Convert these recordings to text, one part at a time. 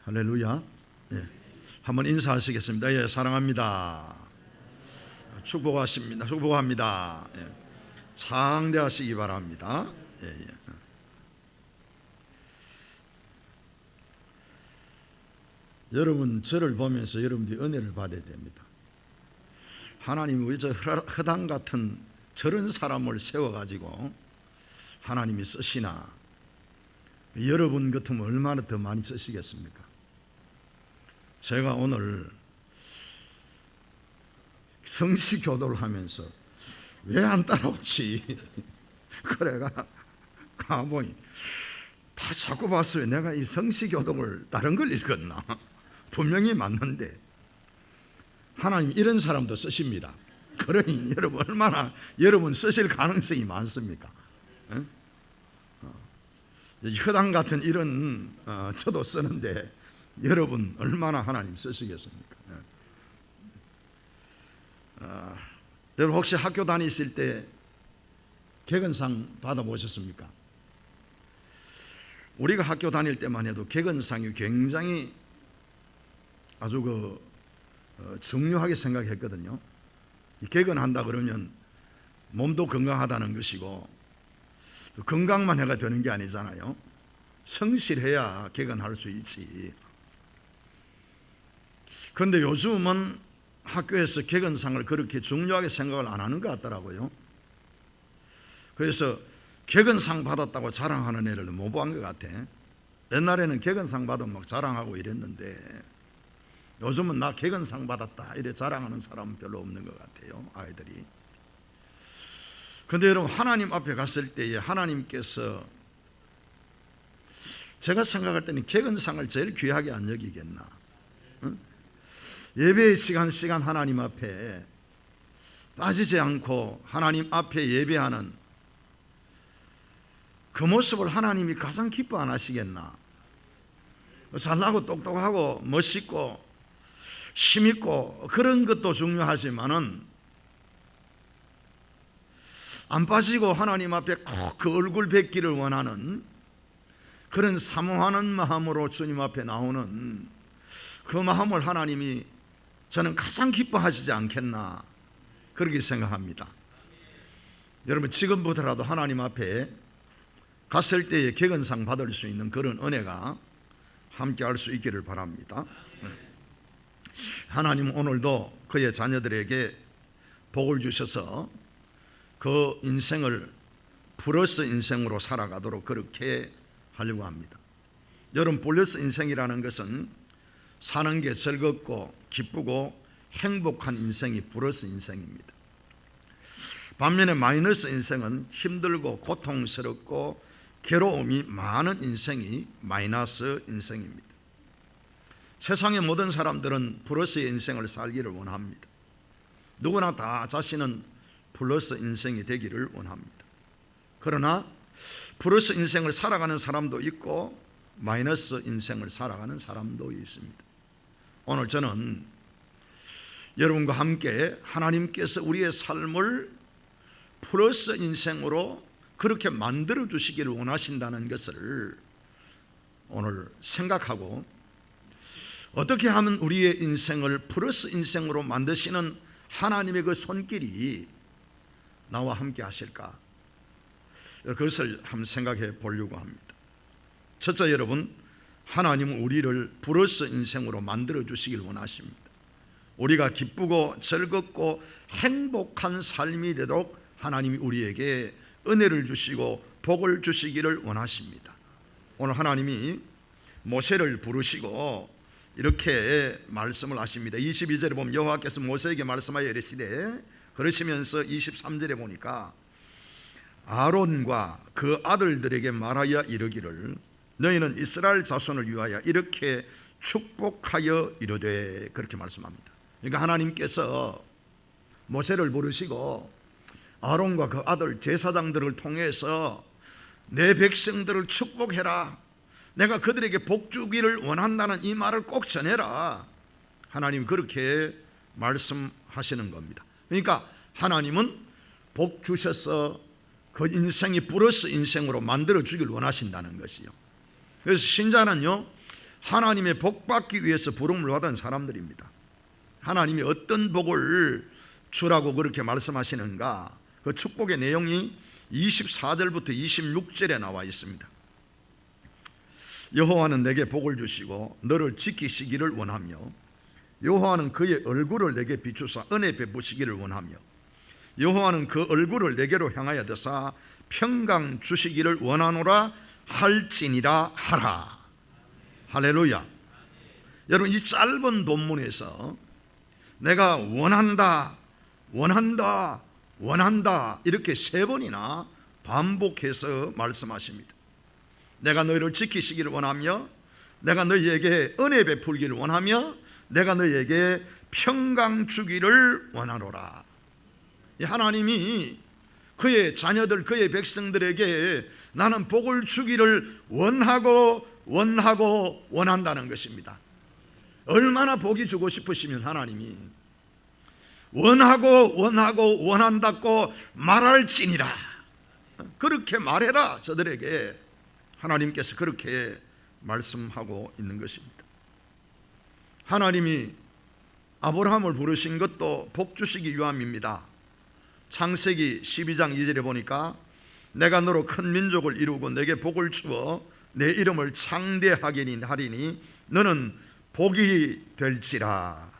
할렐루야. 예. 한번 인사하시겠습니다. 예, 사랑합니다. 축복하십니다. 축복합니다. 예. 장대하시기 바랍니다. 예, 예. 여러분 저를 보면서 여러분들이 은혜를 받아야 됩니다. 하나님이 왜 저 허당 같은 저런 사람을 세워가지고 하나님이 쓰시나? 여러분 같으면 얼마나 더 많이 쓰시겠습니까? 제가 오늘 성시교도를 하면서 왜 안 따라오지? 그래가 가보니 다 자꾸 봤어요. 내가 이 성시교도를 다른 걸 읽었나? 분명히 맞는데 하나님 이런 사람도 쓰십니다. 그러니 여러분 얼마나 여러분 쓰실 가능성이 많습니까? 허당 같은 이런 저도 쓰는데 여러분 얼마나 하나님 쓰시겠습니까? 여러분 혹시 학교 다니실 때 개근상 받아보셨습니까? 우리가 학교 다닐 때만 해도 개근상이 굉장히 아주 중요하게 생각했거든요. 개근한다 그러면 몸도 건강하다는 것이고 건강만 해가 되는 게 아니잖아요. 성실해야 개근할 수 있지. 그런데 요즘은 학교에서 개근상을 그렇게 중요하게 생각을 안 하는 것 같더라고요. 그래서 개근상 받았다고 자랑하는 애를 못 본 것 같아. 옛날에는 개근상 받으면 막 자랑하고 이랬는데 요즘은 나 개근상 받았다 이래 자랑하는 사람은 별로 없는 것 같아요, 아이들이. 그런데 여러분 하나님 앞에 갔을 때에 하나님께서 제가 생각할 때는 개근상을 제일 귀하게 안 여기겠나? 응? 예배의 시간 하나님 앞에 빠지지 않고 하나님 앞에 예배하는 그 모습을 하나님이 가장 기뻐 안 하시겠나? 잘나고 똑똑하고 멋있고 힘있고 그런 것도 중요하지만은 안 빠지고 하나님 앞에 꼭 그 얼굴 뵙기를 원하는 그런 사모하는 마음으로 주님 앞에 나오는 그 마음을 하나님이 저는 가장 기뻐하시지 않겠나 그렇게 생각합니다. 여러분 지금부터라도 하나님 앞에 갔을 때에 개근상 받을 수 있는 그런 은혜가 함께 할 수 있기를 바랍니다. 하나님 오늘도 그의 자녀들에게 복을 주셔서 그 인생을 플러스 인생으로 살아가도록 그렇게 하려고 합니다. 여러분 플러스 인생이라는 것은 사는 게 즐겁고 기쁘고 행복한 인생이 플러스 인생입니다. 반면에 마이너스 인생은 힘들고 고통스럽고 괴로움이 많은 인생이 마이너스 인생입니다. 세상의 모든 사람들은 플러스의 인생을 살기를 원합니다. 누구나 다 자신은 플러스 인생이 되기를 원합니다. 그러나 플러스 인생을 살아가는 사람도 있고 마이너스 인생을 살아가는 사람도 있습니다. 오늘 저는 여러분과 함께 하나님께서 우리의 삶을 플러스 인생으로 그렇게 만들어 주시기를 원하신다는 것을 오늘 생각하고 어떻게 하면 우리의 인생을 플러스 인생으로 만드시는 하나님의 그 손길이 나와 함께 하실까? 그것을 한번 생각해 보려고 합니다. 첫째 여러분, 하나님은 우리를 플러스 인생으로 만들어 주시길 원하십니다. 우리가 기쁘고 즐겁고 행복한 삶이 되도록 하나님이 우리에게 은혜를 주시고 복을 주시기를 원하십니다. 오늘 하나님이 모세를 부르시고 이렇게 말씀을 하십니다. 22절에 보면 여호와께서 모세에게 말씀하여 이르시되 그러시면서 23절에 보니까 아론과 그 아들들에게 말하여 이르기를 너희는 이스라엘 자손을 위하여 이렇게 축복하여 이르되 그렇게 말씀합니다. 그러니까 하나님께서 모세를 부르시고 아론과 그 아들 제사장들을 통해서 내 백성들을 축복해라, 내가 그들에게 복 주기를 원한다는 이 말을 꼭 전해라, 하나님 그렇게 말씀하시는 겁니다. 그러니까 하나님은 복 주셔서 그 인생이 플러스 인생으로 만들어 주길 원하신다는 것이요. 그래서 신자는요 하나님의 복 받기 위해서 부름을 받은 사람들입니다. 하나님이 어떤 복을 주라고 그렇게 말씀하시는가? 그 축복의 내용이 24절부터 26절에 나와 있습니다. 여호와는 내게 복을 주시고 너를 지키시기를 원하며 여호와는 그의 얼굴을 내게 비추사 은혜 베푸시기를 원하며 여호와는 그 얼굴을 내게로 향하여 드사 평강 주시기를 원하노라 할지니라 하라. 할렐루야. 여러분, 이 짧은 본문에서 내가 원한다, 원한다, 원한다 이렇게 3번이나 반복해서 말씀하십니다. 내가 너희를 지키시기를 원하며 내가 너희에게 은혜 베풀기를 원하며 내가 너희에게 평강 주기를 원하노라. 하나님이 그의 자녀들, 그의 백성들에게 나는 복을 주기를 원한다는 것입니다. 얼마나 복이 주고 싶으시면 하나님이 원한다고 말할지니라. 그렇게 말해라. 저들에게 하나님께서 그렇게 말씀하고 있는 것입니다. 하나님이 아브라함을 부르신 것도 복 주시기 위함입니다. 창세기 12장 2절에 보니까 내가 너로 큰 민족을 이루고 내게 복을 주어 내 이름을 창대하게 하리니 너는 복이 될지라.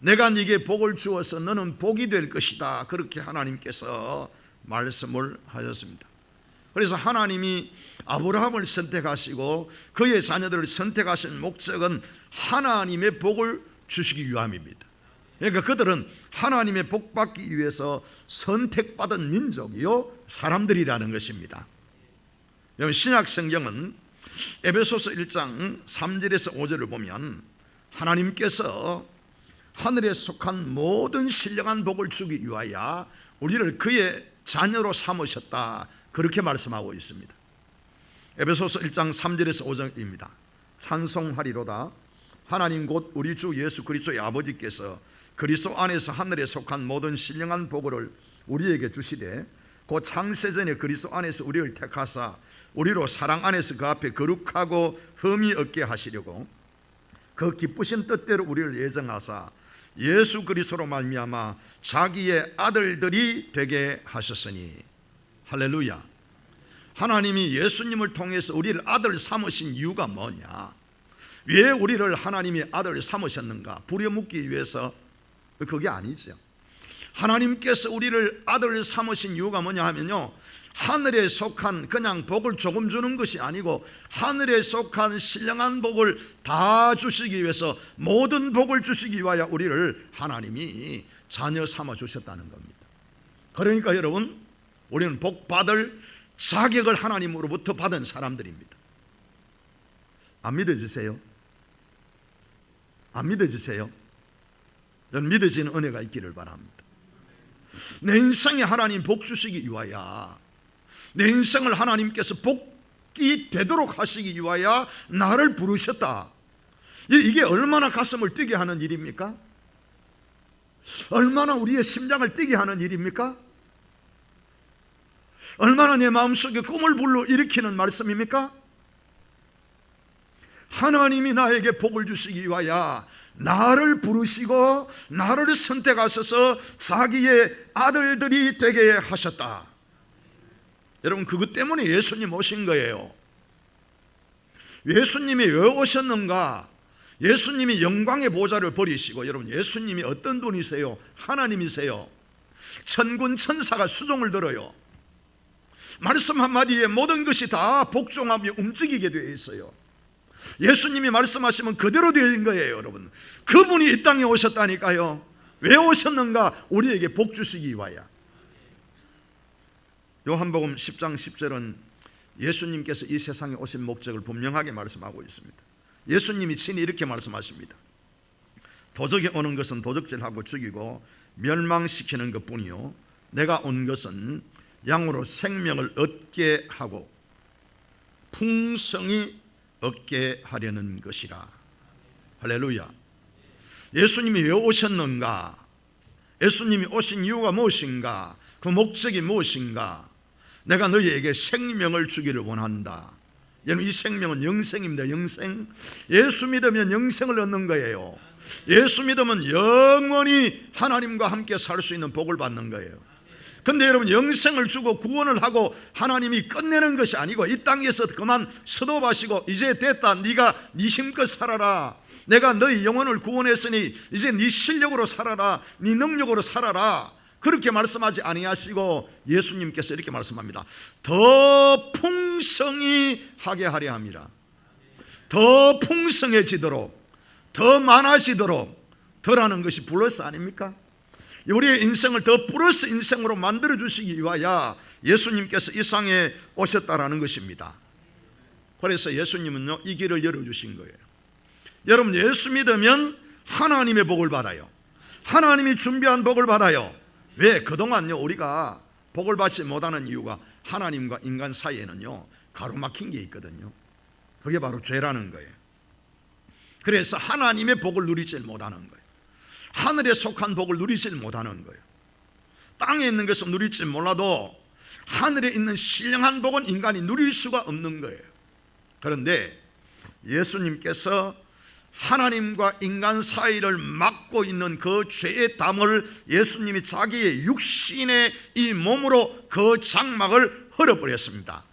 내가 네게 복을 주어서 너는 복이 될 것이다. 그렇게 하나님께서 말씀을 하셨습니다. 그래서 하나님이 아브라함을 선택하시고 그의 자녀들을 선택하신 목적은 하나님의 복을 주시기 위함입니다. 그러니까 그들은 하나님의 복 받기 위해서 선택받은 민족이요 사람들이라는 것입니다. 신약 성경은 에베소서 1장 3절에서 5절을 보면 하나님께서 하늘에 속한 모든 신령한 복을 주기 위하여 우리를 그의 자녀로 삼으셨다. 그렇게 말씀하고 있습니다. 에베소서 1장 3절에서 5절입니다. 찬송하리로다. 하나님 곧 우리 주 예수 그리스도의 아버지께서 그리스도 안에서 하늘에 속한 모든 신령한 복을 우리에게 주시되 곧 창세전에 그리스도 안에서 우리를 택하사 우리로 사랑 안에서 그 앞에 거룩하고 흠이 없게 하시려고 그 기쁘신 뜻대로 우리를 예정하사 예수 그리스도로 말미암아 자기의 아들들이 되게 하셨으니. 할렐루야. 하나님이 예수님을 통해서 우리를 아들 삼으신 이유가 뭐냐? 왜 우리를 하나님의 아들 삼으셨는가? 부려먹기 위해서? 그게 아니죠. 하나님께서 우리를 아들 삼으신 이유가 뭐냐 하면요, 하늘에 속한 그냥 복을 조금 주는 것이 아니고 하늘에 속한 신령한 복을 다 주시기 위해서, 모든 복을 주시기 위하여 우리를 하나님이 자녀 삼아 주셨다는 겁니다. 그러니까 여러분, 우리는 복 받을 자격을 하나님으로부터 받은 사람들입니다. 안 믿어지세요? 안 믿어지세요? 저는 믿어지는 은혜가 있기를 바랍니다. 내 인생에 하나님 복 주시기 위하여, 내 인생을 하나님께서 복이 되도록 하시기 위하여 나를 부르셨다. 이게 얼마나 가슴을 뛰게 하는 일입니까? 얼마나 우리의 심장을 뛰게 하는 일입니까? 얼마나 내 마음속에 꿈을 불러일으키는 말씀입니까? 하나님이 나에게 복을 주시기 위하여 나를 부르시고 나를 선택하셔서 자기의 아들들이 되게 하셨다. 여러분, 그것 때문에 예수님 오신 거예요. 예수님이 왜 오셨는가? 예수님이 영광의 보좌를 버리시고, 여러분, 예수님이 어떤 분이세요? 하나님이세요. 천군 천사가 수종을 들어요. 말씀 한마디에 모든 것이 다 복종하며 움직이게 되어 있어요. 예수님이 말씀하시면 그대로 되는 거예요. 여러분, 그분이 이 땅에 오셨다니까요. 왜 오셨는가? 우리에게 복 주시기 위하여. 요한복음 10장 10절은 예수님께서 이 세상에 오신 목적을 분명하게 말씀하고 있습니다. 예수님이 친히 이렇게 말씀하십니다. 도적이 오는 것은 도적질하고 죽이고 멸망시키는 것뿐이요, 내가 온 것은 양으로 생명을 얻게 하고 풍성히 얻게 하려는 것이라. 할렐루야. 예수님이 왜 오셨는가? 예수님이 오신 이유가 무엇인가? 그 목적이 무엇인가? 내가 너희에게 생명을 주기를 원한다. 여러분, 이 생명은 영생입니다. 영생. 예수 믿으면 영생을 얻는 거예요. 예수 믿으면 영원히 하나님과 함께 살 수 있는 복을 받는 거예요. 근데 여러분, 영생을 주고 구원을 하고 하나님이 끝내는 것이 아니고 이 땅에서 그만 스톱하시고 이제 됐다, 네가 네 힘껏 살아라, 내가 너희 영혼을 구원했으니 이제 네 실력으로 살아라, 네 능력으로 살아라, 그렇게 말씀하지 아니하시고 예수님께서 이렇게 말씀합니다. 더 풍성히 하게 하려 함이라. 더 풍성해지도록, 더 많아지도록. 더라는 것이 플러스 아닙니까? 우리의 인생을 더 플러스 인생으로 만들어 주시기 위하여 예수님께서 이 땅에 오셨다라는 것입니다. 그래서 예수님은요, 이 길을 열어주신 거예요. 여러분, 예수 믿으면 하나님의 복을 받아요. 하나님이 준비한 복을 받아요. 왜? 그동안요, 우리가 복을 받지 못하는 이유가 하나님과 인간 사이에는요, 가로막힌 게 있거든요. 그게 바로 죄라는 거예요. 그래서 하나님의 복을 누리질 못하는 거예요. 하늘에 속한 복을 누리질 못하는 거예요. 땅에 있는 것은 누릴지 몰라도 하늘에 있는 신령한 복은 인간이 누릴 수가 없는 거예요. 그런데 예수님께서 하나님과 인간 사이를 막고 있는 그 죄의 담을 예수님이 자기의 육신의 이 몸으로 그 장막을 헐어버렸습니다.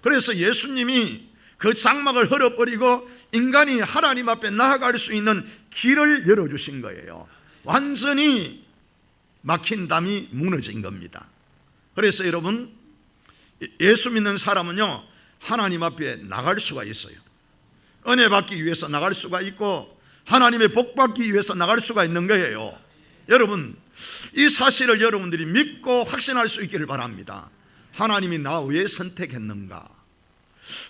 그래서 예수님이 그 장막을 헐어버리고 인간이 하나님 앞에 나아갈 수 있는 길을 열어주신 거예요. 완전히 막힌 담이 무너진 겁니다. 그래서 여러분, 예수 믿는 사람은요, 하나님 앞에 나갈 수가 있어요. 은혜 받기 위해서 나갈 수가 있고 하나님의 복 받기 위해서 나갈 수가 있는 거예요. 여러분, 이 사실을 여러분들이 믿고 확신할 수 있기를 바랍니다. 하나님이 나 왜 선택했는가?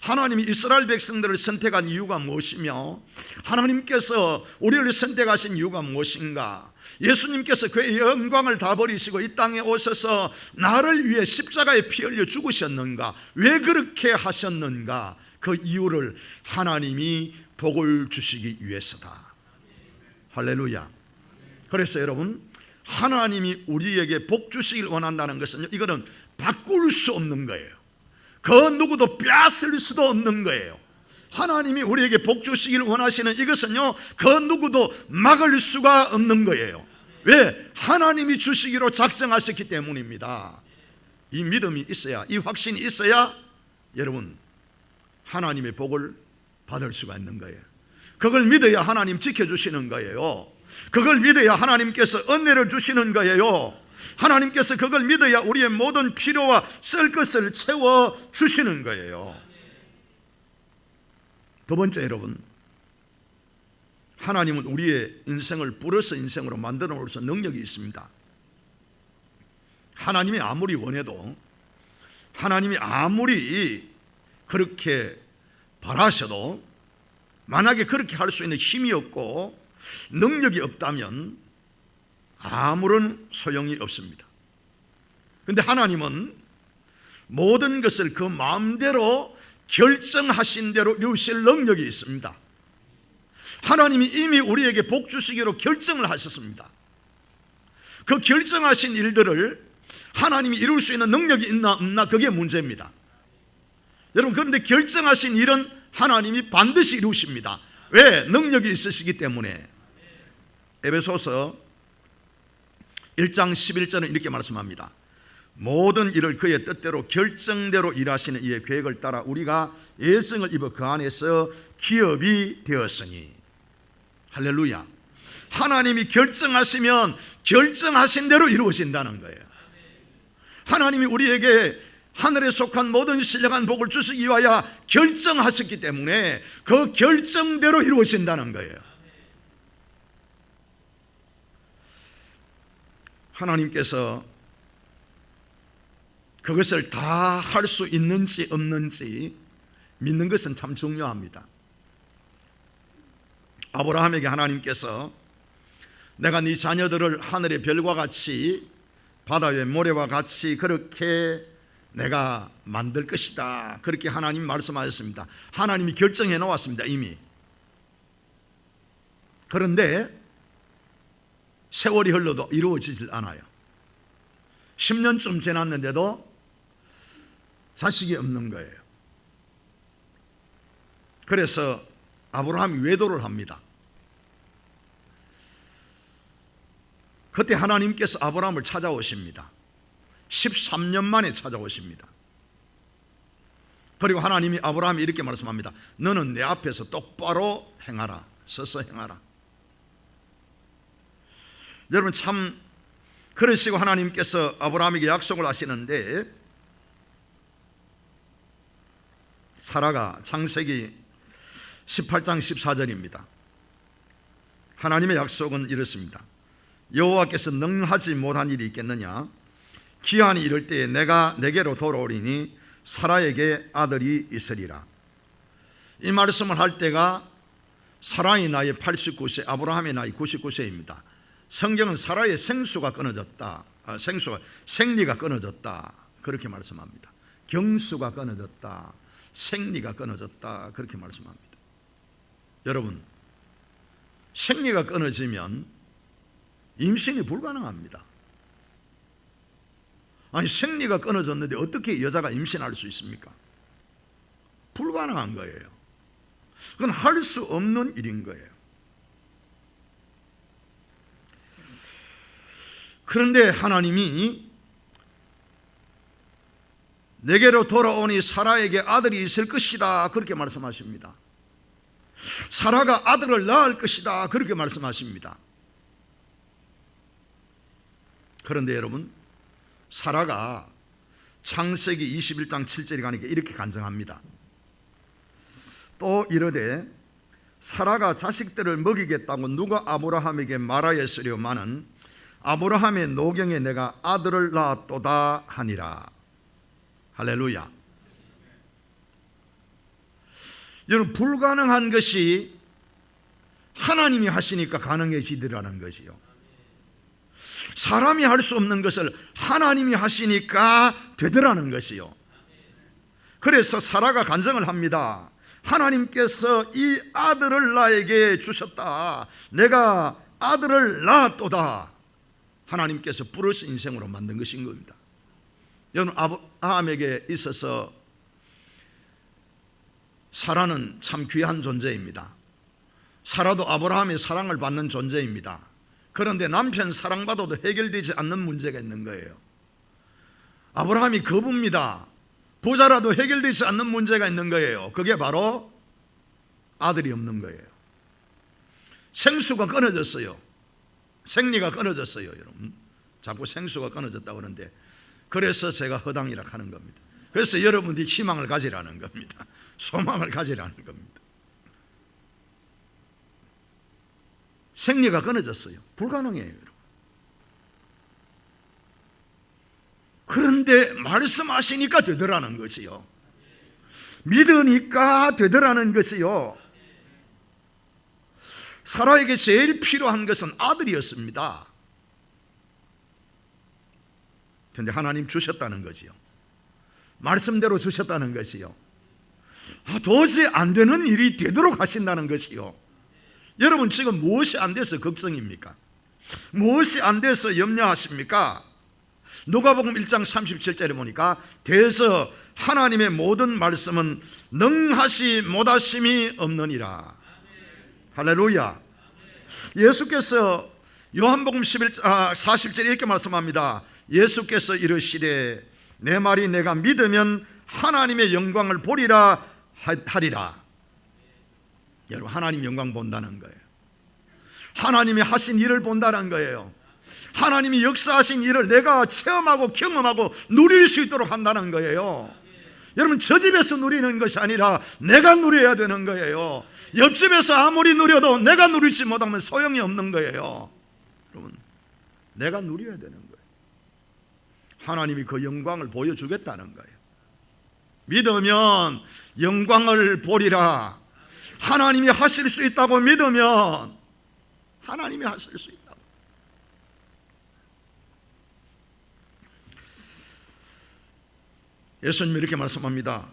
하나님이 이스라엘 백성들을 선택한 이유가 무엇이며 하나님께서 우리를 선택하신 이유가 무엇인가? 예수님께서 그의 영광을 다 버리시고 이 땅에 오셔서 나를 위해 십자가에 피 흘려 죽으셨는가? 왜 그렇게 하셨는가? 그 이유를 하나님이 복을 주시기 위해서다. 할렐루야. 그래서 여러분, 하나님이 우리에게 복 주시길 원한다는 것은 이거는 바꿀 수 없는 거예요. 그 누구도 빼앗을 수도 없는 거예요. 하나님이 우리에게 복 주시길 원하시는 이것은요, 그 누구도 막을 수가 없는 거예요. 왜? 하나님이 주시기로 작정하셨기 때문입니다. 이 믿음이 있어야, 이 확신이 있어야 여러분, 하나님의 복을 받을 수가 있는 거예요. 그걸 믿어야 하나님 지켜주시는 거예요. 그걸 믿어야 하나님께서 은혜를 주시는 거예요. 하나님께서 그걸 믿어야 우리의 모든 필요와 쓸 것을 채워주시는 거예요. 두 번째, 여러분, 하나님은 우리의 인생을 플러스 인생으로 만들어 놓을 수 있는 능력이 있습니다. 하나님이 아무리 원해도, 하나님이 아무리 그렇게 바라셔도, 만약에 그렇게 할 수 있는 힘이 없고 능력이 없다면 아무런 소용이 없습니다. 그런데 하나님은 모든 것을 그 마음대로 결정하신 대로 이루실 능력이 있습니다. 하나님이 이미 우리에게 복 주시기로 결정을 하셨습니다. 그 결정하신 일들을 하나님이 이룰 수 있는 능력이 있나 없나, 그게 문제입니다. 여러분, 그런데 결정하신 일은 하나님이 반드시 이루십니다. 왜? 능력이 있으시기 때문에. 에베소서 1장 11절은 이렇게 말씀합니다. 모든 일을 그의 뜻대로 결정대로 일하시는 이의 계획을 따라 우리가 예정을 입어 그 안에서 기업이 되었으니. 할렐루야. 하나님이 결정하시면 결정하신 대로 이루어진다는 거예요. 하나님이 우리에게 하늘에 속한 모든 신령한 복을 주시기 위하여 결정하셨기 때문에 그 결정대로 이루어진다는 거예요. 하나님께서 그것을 다 할 수 있는지 없는지 믿는 것은 참 중요합니다. 아브라함에게 하나님께서 내가 네 자녀들을 하늘의 별과 같이 바다의 모래와 같이 그렇게 내가 만들 것이다, 그렇게 하나님 말씀하셨습니다. 하나님이 결정해 놓았습니다, 이미. 그런데 세월이 흘러도 이루어지질 않아요. 10년쯤 지났는데도 자식이 없는 거예요. 그래서 아브라함이 외도를 합니다. 그때 하나님께서 아브라함을 찾아오십니다. 13년 만에 찾아오십니다. 그리고 하나님이 아브라함이 이렇게 말씀합니다. 너는 내 앞에서 똑바로 행하라. 서서 행하라. 여러분, 참 그러시고 하나님께서 아브라함에게 약속을 하시는데, 사라가 창세기 18장 14절입니다. 하나님의 약속은 이렇습니다. 여호와께서 능하지 못한 일이 있겠느냐? 기한이 이를 때에 내가 내게로 돌아오리니 사라에게 아들이 있으리라. 이 말씀을 할 때가 사라의 나이 89세, 아브라함의 나이 99세입니다. 성경은 사라의 생수가 끊어졌다, 생리가 끊어졌다 그렇게 말씀합니다. 경수가 끊어졌다, 생리가 끊어졌다 그렇게 말씀합니다. 여러분, 생리가 끊어지면 임신이 불가능합니다. 아니, 생리가 끊어졌는데 어떻게 여자가 임신할 수 있습니까? 불가능한 거예요. 그건 할 수 없는 일인 거예요. 그런데 하나님이 내게로 돌아오니 사라에게 아들이 있을 것이다 그렇게 말씀하십니다. 사라가 아들을 낳을 것이다 그렇게 말씀하십니다. 그런데 여러분, 사라가 창세기 21장 7절에 가니까 이렇게 간증합니다. 또 이르되 사라가 자식들을 먹이겠다고 누가 아브라함에게 말하였으려마는 아브라함의 노경에 내가 아들을 낳았도다 하니라. 할렐루야. 여러분, 불가능한 것이 하나님이 하시니까 가능해지더라는 것이요. 사람이 할 수 없는 것을 하나님이 하시니까 되더라는 것이요. 그래서 사라가 간증을 합니다. 하나님께서 이 아들을 나에게 주셨다. 내가 아들을 낳았도다. 하나님께서 플러스 인생으로 만든 것인 겁니다. 여러분, 아브라함에게 있어서 사라는 참 귀한 존재입니다. 사라도 아브라함의 사랑을 받는 존재입니다. 그런데 남편 사랑받아도 해결되지 않는 문제가 있는 거예요. 아브라함이 거부입니다. 부자라도 해결되지 않는 문제가 있는 거예요. 그게 바로 아들이 없는 거예요. 생수가 끊어졌어요. 생리가 끊어졌어요. 여러분, 자꾸 생수가 끊어졌다고 그러는데, 그래서 제가 허당이라 하는 겁니다. 그래서 여러분들이 희망을 가지라는 겁니다. 소망을 가지라는 겁니다. 생리가 끊어졌어요. 불가능해요, 여러분. 그런데 말씀하시니까 되더라는 것이요. 믿으니까 되더라는 것이요. 사라에게 제일 필요한 것은 아들이었습니다. 그런데 하나님 주셨다는 거지요. 말씀대로 주셨다는 것이요. 도저히 안 되는 일이 되도록 하신다는 것이요. 여러분, 지금 무엇이 안 돼서 걱정입니까? 무엇이 안 돼서 염려하십니까? 누가복음 1장 37절에 보니까 대서 하나님의 모든 말씀은 능하시 못하심이 없느니라. 할렐루야. 예수께서 요한복음 40절에 이렇게 말씀합니다. 예수께서 이르시되 내 말이 내가 믿으면 하나님의 영광을 보리라 하리라. 여러분, 하나님 영광 본다는 거예요. 하나님이 하신 일을 본다는 거예요. 하나님이 역사하신 일을 내가 체험하고 경험하고 누릴 수 있도록 한다는 거예요. 여러분, 저 집에서 누리는 것이 아니라 내가 누려야 되는 거예요. 옆집에서 아무리 누려도 내가 누리지 못하면 소용이 없는 거예요. 여러분, 내가 누려야 되는 거예요. 하나님이 그 영광을 보여주겠다는 거예요. 믿으면 영광을 보리라. 하나님이 하실 수 있다고 믿으면 하나님이 하실 수 있다고. 예수님이 이렇게 말씀합니다.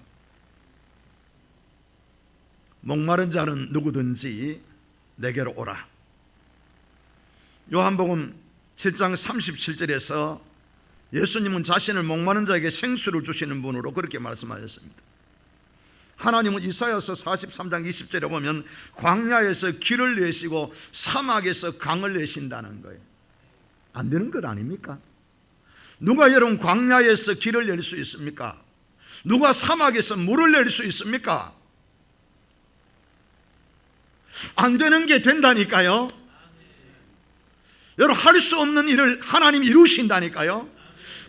목마른 자는 누구든지 내게로 오라. 요한복음 7장 37절에서 예수님은 자신을 목마른 자에게 생수를 주시는 분으로 그렇게 말씀하셨습니다. 하나님은 이사야서 43장 20절에 보면 광야에서 길을 내시고 사막에서 강을 내신다는 거예요. 안 되는 것 아닙니까? 누가 여러분 광야에서 길을 낼 수 있습니까? 누가 사막에서 물을 낼 수 있습니까? 안 되는 게 된다니까요. 여러분 할 수 없는 일을 하나님이 이루신다니까요.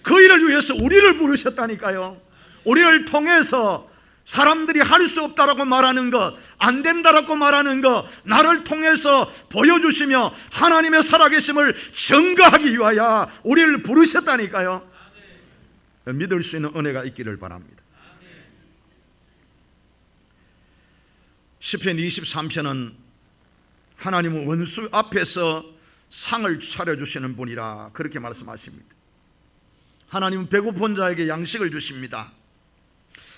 그 일을 위해서 우리를 부르셨다니까요. 우리를 통해서 사람들이 할 수 없다라고 말하는 것, 안 된다라고 말하는 것, 나를 통해서 보여주시며 하나님의 살아계심을 증거하기 위하여 우리를 부르셨다니까요. 믿을 수 있는 은혜가 있기를 바랍니다. 시편 23편은 하나님은 원수 앞에서 상을 차려주시는 분이라 그렇게 말씀하십니다. 하나님은 배고픈 자에게 양식을 주십니다.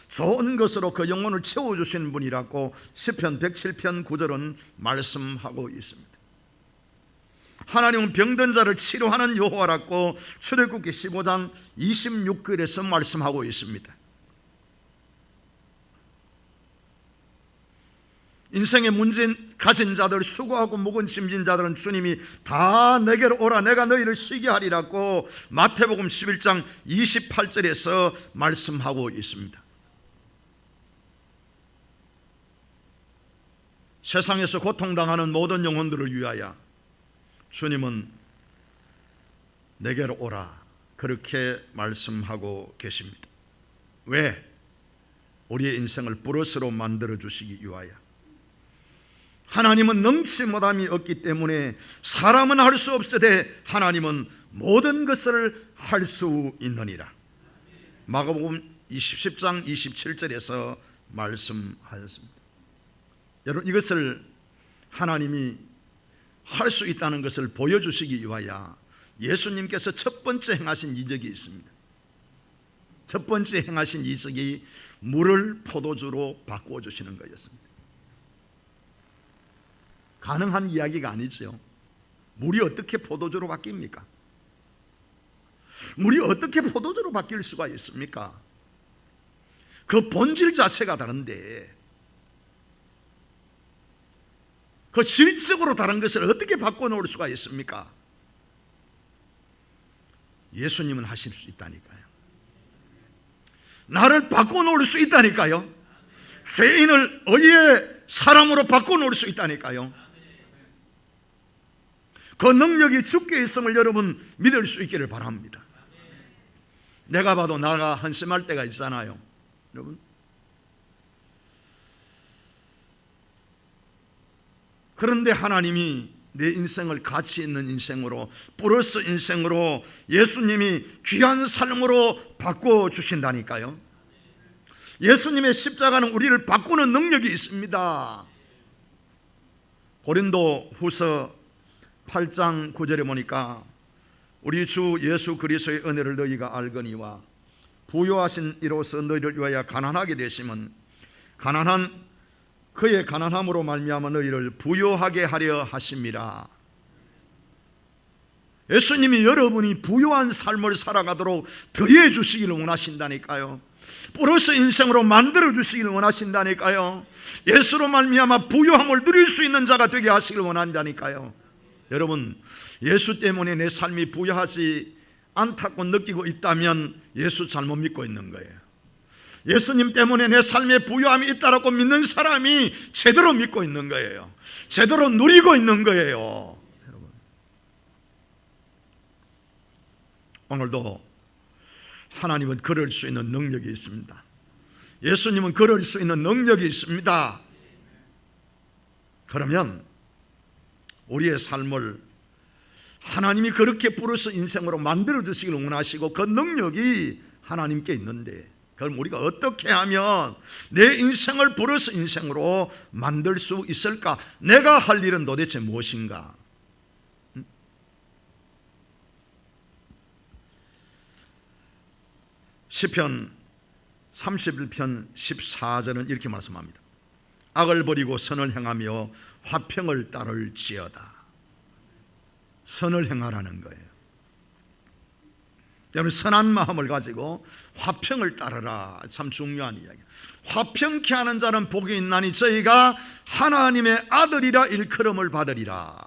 좋은 것으로 그 영혼을 채워주시는 분이라고 시편 107편 9절은 말씀하고 있습니다. 하나님은 병든 자를 치료하는 여호와라고 출애굽기 15장 26절에서 말씀하고 있습니다. 인생의 문제 가진 자들, 수고하고 무거운 짐진 자들은 주님이 다 내게로 오라 내가 너희를 쉬게 하리라고 마태복음 11장 28절에서 말씀하고 있습니다. 세상에서 고통당하는 모든 영혼들을 위하여 주님은 내게로 오라 그렇게 말씀하고 계십니다. 왜? 우리의 인생을 브러스로 만들어 주시기 위하여. 하나님은 능치 못함이 없기 때문에 사람은 할 수 없으되 하나님은 모든 것을 할 수 있느니라. 마가복음 10장 27절에서 말씀하셨습니다. 여러분 이것을 하나님이 할 수 있다는 것을 보여주시기 위하여 예수님께서 첫 번째 행하신 이적이 있습니다. 첫 번째 행하신 이적이 물을 포도주로 바꾸어 주시는 거였습니다. 가능한 이야기가 아니죠. 물이 어떻게 포도주로 바뀝니까? 물이 어떻게 포도주로 바뀔 수가 있습니까? 그 본질 자체가 다른데 그 질적으로 다른 것을 어떻게 바꿔놓을 수가 있습니까? 예수님은 하실 수 있다니까요. 나를 바꿔놓을 수 있다니까요. 죄인을 의의 사람으로 바꿔놓을 수 있다니까요. 그 능력이 주께 있음을 여러분 믿을 수 있기를 바랍니다. 내가 봐도 나가 한심할 때가 있잖아요. 여러분 그런데 하나님이 내 인생을 가치 있는 인생으로 플러스 인생으로 예수님이 귀한 삶으로 바꿔주신다니까요. 예수님의 십자가는 우리를 바꾸는 능력이 있습니다. 고린도 후서 8장 9절에 보니까 우리 주 예수 그리스도의 은혜를 너희가 알거니와 부요하신 이로써 너희를 위하여 가난하게 되심은 그의 가난함으로 말미암아 너희를 부요하게 하려 하심이라. 예수님이 여러분이 부요한 삶을 살아가도록 더해 주시기를 원하신다니까요. 플러스 인생으로 만들어 주시기를 원하신다니까요. 예수로 말미암아 부요함을 누릴 수 있는 자가 되게 하시기를 원한다니까요. 여러분 예수 때문에 내 삶이 부요하지 않다고 느끼고 있다면 예수 잘못 믿고 있는 거예요. 예수님 때문에 내 삶에 부요함이 있다라고 믿는 사람이 제대로 믿고 있는 거예요. 제대로 누리고 있는 거예요. 여러분 오늘도 하나님은 그럴 수 있는 능력이 있습니다. 예수님은 그럴 수 있는 능력이 있습니다. 그러면 우리의 삶을 하나님이 그렇게 부르서 인생으로 만들어 주시기를 원하시고 그 능력이 하나님께 있는데 그럼 우리가 어떻게 하면 내 인생을 부르서 인생으로 만들 수 있을까? 내가 할 일은 도대체 무엇인가? 시편 31편 14절은 이렇게 말씀합니다. 악을 버리고 선을 행하며 화평을 따를지어다. 선을 행하라는 거예요. 여러분, 선한 마음을 가지고 화평을 따르라. 참 중요한 이야기. 화평케 하는 자는 복이 있나니 저희가 하나님의 아들이라 일컬음을 받으리라.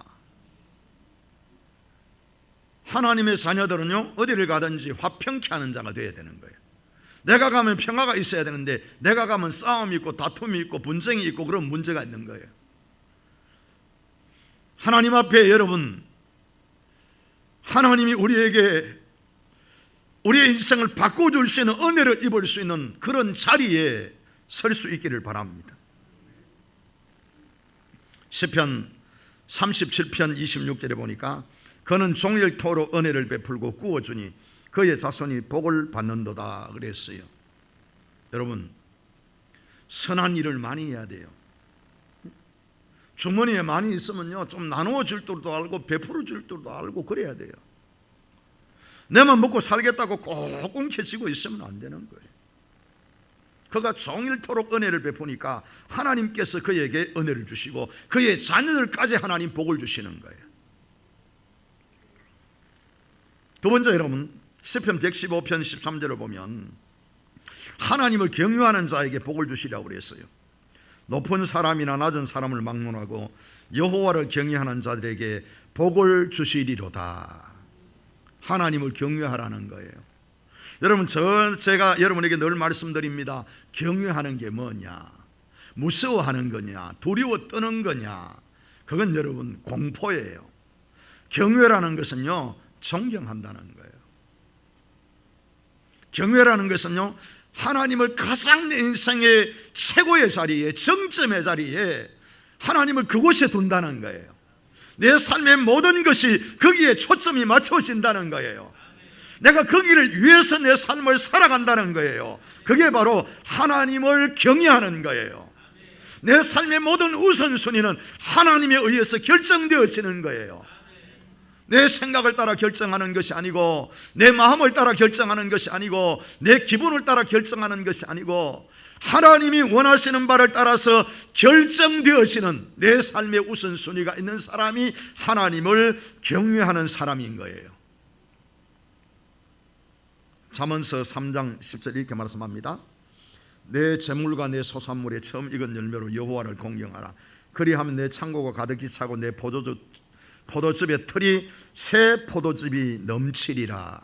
하나님의 자녀들은요, 어디를 가든지 화평케 하는 자가 되어야 되는 거예요. 내가 가면 평화가 있어야 되는데 내가 가면 싸움이 있고 다툼이 있고 분쟁이 있고 그런 문제가 있는 거예요. 하나님 앞에 여러분, 하나님이 우리에게 우리의 인생을 바꿔줄 수 있는 은혜를 입을 수 있는 그런 자리에 설 수 있기를 바랍니다. 시편 37편 26절에 보니까 그는 종일토록 은혜를 베풀고 구워주니 그의 자손이 복을 받는도다 그랬어요. 여러분, 선한 일을 많이 해야 돼요. 주머니에 많이 있으면요, 좀 나누어 줄 줄도 알고 베풀어 줄 줄도 알고 그래야 돼요. 내만 먹고 살겠다고 꼭 움켜쥐고 있으면 안 되는 거예요. 그가 종일토록 은혜를 베푸니까 하나님께서 그에게 은혜를 주시고 그의 자녀들까지 하나님 복을 주시는 거예요. 두 번째, 여러분, 시편 115편 13절을 보면 하나님을 경유하는 자에게 복을 주시라고 그랬어요. 높은 사람이나 낮은 사람을 막론하고 여호와를 경외하는 자들에게 복을 주시리로다. 하나님을 경외하라는 거예요. 여러분, 제가 여러분에게 늘 말씀드립니다. 경외하는 게 뭐냐? 무서워하는 거냐? 두려워 떠는 거냐? 그건 여러분 공포예요. 경외라는 것은요, 존경한다는 거예요. 경외라는 것은요, 하나님을 가장 내 인생의 최고의 자리에, 정점의 자리에 하나님을 그곳에 둔다는 거예요. 내 삶의 모든 것이 거기에 초점이 맞춰진다는 거예요. 내가 거기를 위해서 내 삶을 살아간다는 거예요. 그게 바로 하나님을 경외하는 거예요. 내 삶의 모든 우선순위는 하나님에 의해서 결정되어지는 거예요. 내 생각을 따라 결정하는 것이 아니고, 내 마음을 따라 결정하는 것이 아니고, 내 기분을 따라 결정하는 것이 아니고, 하나님이 원하시는 바를 따라서 결정되어지는 내 삶의 우선순위가 있는 사람이 하나님을 경외하는 사람인 거예요. 잠언서 3장 10절 이렇게 말씀합니다. 내 재물과 내 소산물에 처음 익은 열매로 여호와를 공경하라. 그리하면 내 창고가 가득히 차고 내 포도즙의 틀이 새 포도즙이 넘치리라.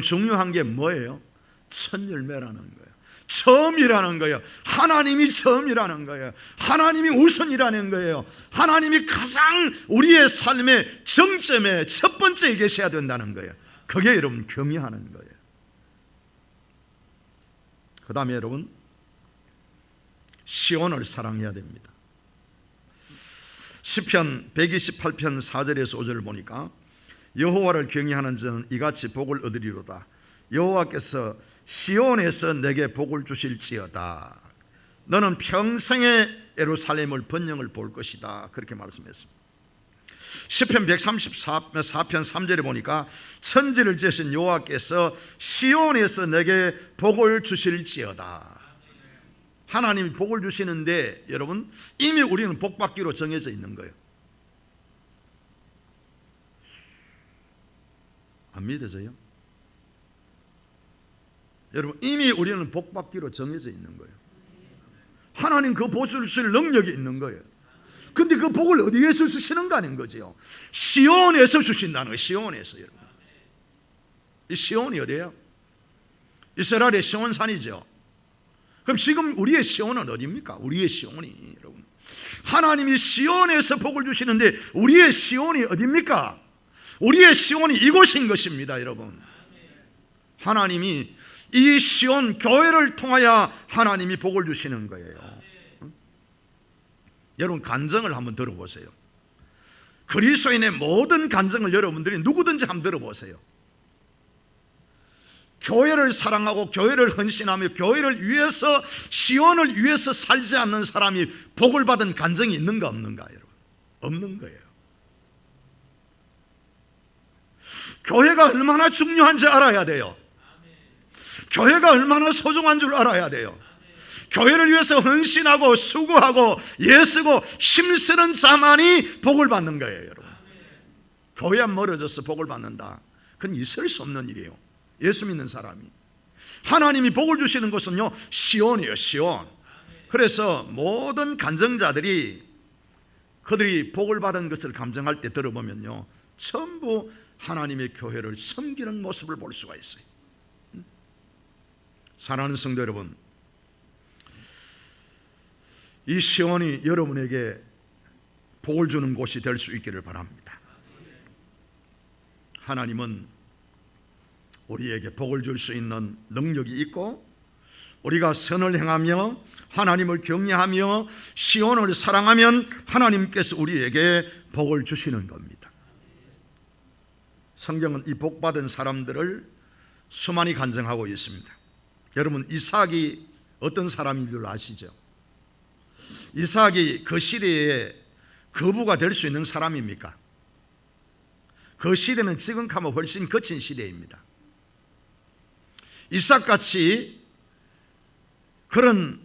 중요한 게 뭐예요? 첫 열매라는 거예요. 처음이라는 거예요. 하나님이 처음이라는 거예요. 하나님이 우선이라는 거예요. 하나님이 가장 우리의 삶의 정점에 첫 번째에 계셔야 된다는 거예요. 그게 여러분 경외하는 거예요. 그 다음에 여러분, 시온을 사랑해야 됩니다. 시편 128편 4절에서 5절을 보니까 여호와를 경외하는 자는 이같이 복을 얻으리로다. 여호와께서 시온에서 내게 복을 주실지어다. 너는 평생의 예루살렘을 번영을 볼 것이다. 그렇게 말씀했습니다. 시편 134편 3절에 보니까 천지를 지으신 여호와께서 시온에서 내게 복을 주실지어다. 하나님이 복을 주시는데 여러분, 이미 우리는 복 받기로 정해져 있는 거예요. 안 믿어져요? 여러분, 이미 우리는 복 받기로 정해져 있는 거예요. 하나님 그 복을 주실 능력이 있는 거예요. 근데 그 복을 어디에서 주시는가 하는 거죠. 시온에서 주신다는 거예요. 시온에서. 여러분, 이 시온이 어디예요? 이스라엘의 시온산이죠. 그럼 지금 우리의 시온은 어디입니까? 우리의 시온이, 여러분, 하나님이 시온에서 복을 주시는데 우리의 시온이 어디입니까? 우리의 시온이 이곳인 것입니다. 여러분, 하나님이 이 시온 교회를 통하여 하나님이 복을 주시는 거예요. 여러분, 간증을 한번 들어보세요. 그리스도인의 모든 간증을 여러분들이 누구든지 한번 들어보세요. 교회를 사랑하고 교회를 헌신하며 교회를 위해서, 시온을 위해서 살지 않는 사람이 복을 받은 간증이 있는가 없는가? 여러분, 없는 거예요. 교회가 얼마나 중요한지 알아야 돼요. 교회가 얼마나 소중한 줄 알아야 돼요. 교회를 위해서 헌신하고 수고하고 애쓰고 힘쓰는 자만이 복을 받는 거예요. 여러분, 교회 안 멀어져서 복을 받는다, 그건 있을 수 없는 일이에요. 예수 믿는 사람이. 하나님이 복을 주시는 것은요, 시온이에요, 시온. 그래서 모든 간증자들이 그들이 복을 받은 것을 감정할 때 들어보면요, 전부 하나님의 교회를 섬기는 모습을 볼 수가 있어요. 사랑하는 성도 여러분, 이 시온이 여러분에게 복을 주는 곳이 될 수 있기를 바랍니다. 하나님은 우리에게 복을 줄 수 있는 능력이 있고, 우리가 선을 행하며 하나님을 경외하며 시온을 사랑하면 하나님께서 우리에게 복을 주시는 겁니다. 성경은 이 복받은 사람들을 수많이 간증하고 있습니다. 여러분, 이삭이 어떤 사람인 줄 아시죠? 이삭이 그 시대에 거부가 될 수 있는 사람입니까? 그 시대는 지금하면 훨씬 거친 시대입니다. 이삭같이 그런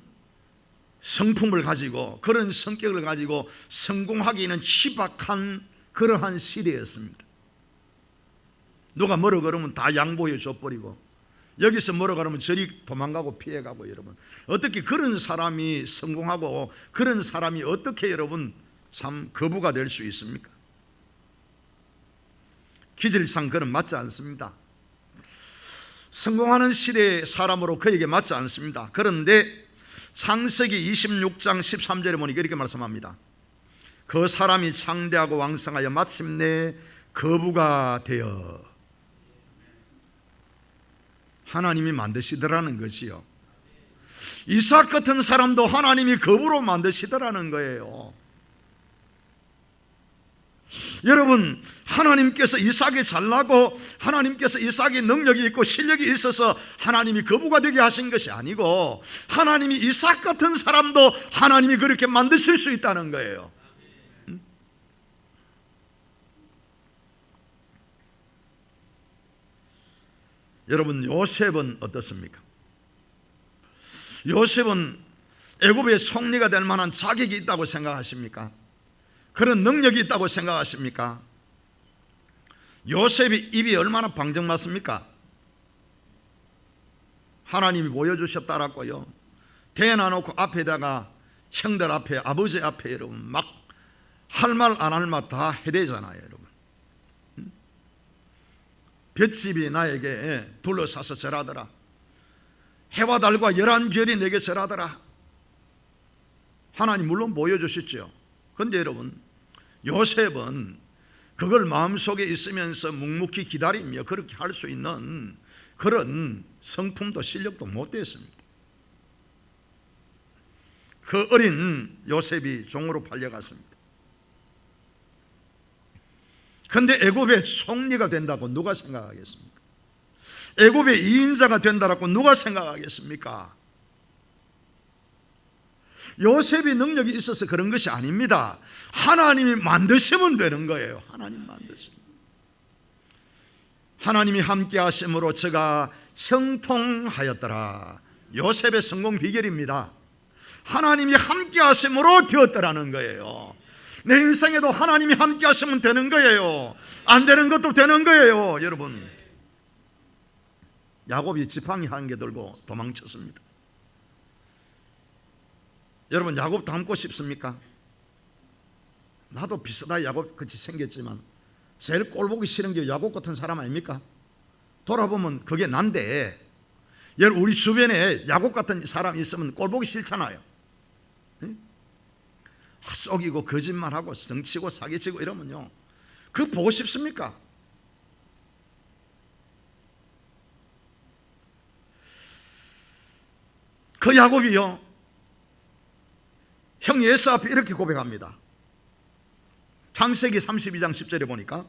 성품을 가지고, 그런 성격을 가지고 성공하기는 희박한 그러한 시대였습니다. 누가 뭐라 그러면 다 양보해 줘버리고, 여기서 뭐라 그러면 저리 도망가고 피해가고. 여러분, 어떻게 그런 사람이 성공하고 그런 사람이 어떻게 여러분 참 거부가 될 수 있습니까? 기질상 그는 맞지 않습니다. 성공하는 시대의 사람으로 그에게 맞지 않습니다. 그런데 창세기 26장 13절에 보니 이렇게 말씀합니다. 그 사람이 창대하고 왕성하여 마침내 거부가 되어. 하나님이 만드시더라는 것이요. 이삭 같은 사람도 하나님이 거부로 만드시더라는 거예요. 여러분, 하나님께서 이삭이 잘나고 하나님께서 이삭이 능력이 있고 실력이 있어서 하나님이 거부가 되게 하신 것이 아니고, 하나님이 이삭 같은 사람도 하나님이 그렇게 만드실 수 있다는 거예요. 여러분, 요셉은 어떻습니까? 요셉은 애굽의 총리가 될 만한 자격이 있다고 생각하십니까? 그런 능력이 있다고 생각하십니까? 요셉이 입이 얼마나 방정 맞습니까? 하나님이 보여주셨다라고요. 대놔놓고 앞에다가 형들 앞에, 아버지 앞에 여러분 막 할 말 안 할 말 다 해대잖아요. 여러분, 볏집이 나에게 둘러싸서 절하더라. 해와 달과 11별이 내게 절하더라. 하나님 물론 보여주셨죠. 그런데 여러분, 요셉은 그걸 마음속에 있으면서 묵묵히 기다리며 그렇게 할 수 있는 그런 성품도 실력도 못 됐습니다. 그 어린 요셉이 종으로 팔려갔습니다. 그런데 애굽의 총리가 된다고 누가 생각하겠습니까? 애굽의 2인자가 된다고 누가 생각하겠습니까? 요셉이 능력이 있어서 그런 것이 아닙니다. 하나님이 만드시면 되는 거예요. 하나님 만드시면. 하나님이 함께 하심으로 저가 형통하였더라. 요셉의 성공 비결입니다. 하나님이 함께 하심으로 되었더라는 거예요. 내 인생에도 하나님이 함께 하시면 되는 거예요. 안 되는 것도 되는 거예요. 여러분, 야곱이 지팡이 한 개 들고 도망쳤습니다. 여러분, 야곱 닮고 싶습니까? 나도 비슷하게 야곱같이 생겼지만 제일 꼴보기 싫은 게 야곱 같은 사람 아닙니까? 돌아보면 그게 난데, 여러분, 우리 주변에 야곱 같은 사람이 있으면 꼴보기 싫잖아요. 속이고 거짓말하고 성치고 사기치고 이러면요, 그거 보고 싶습니까? 그 야곱이요, 형 예수 앞에 이렇게 고백합니다. 창세기 32장 10절에 보니까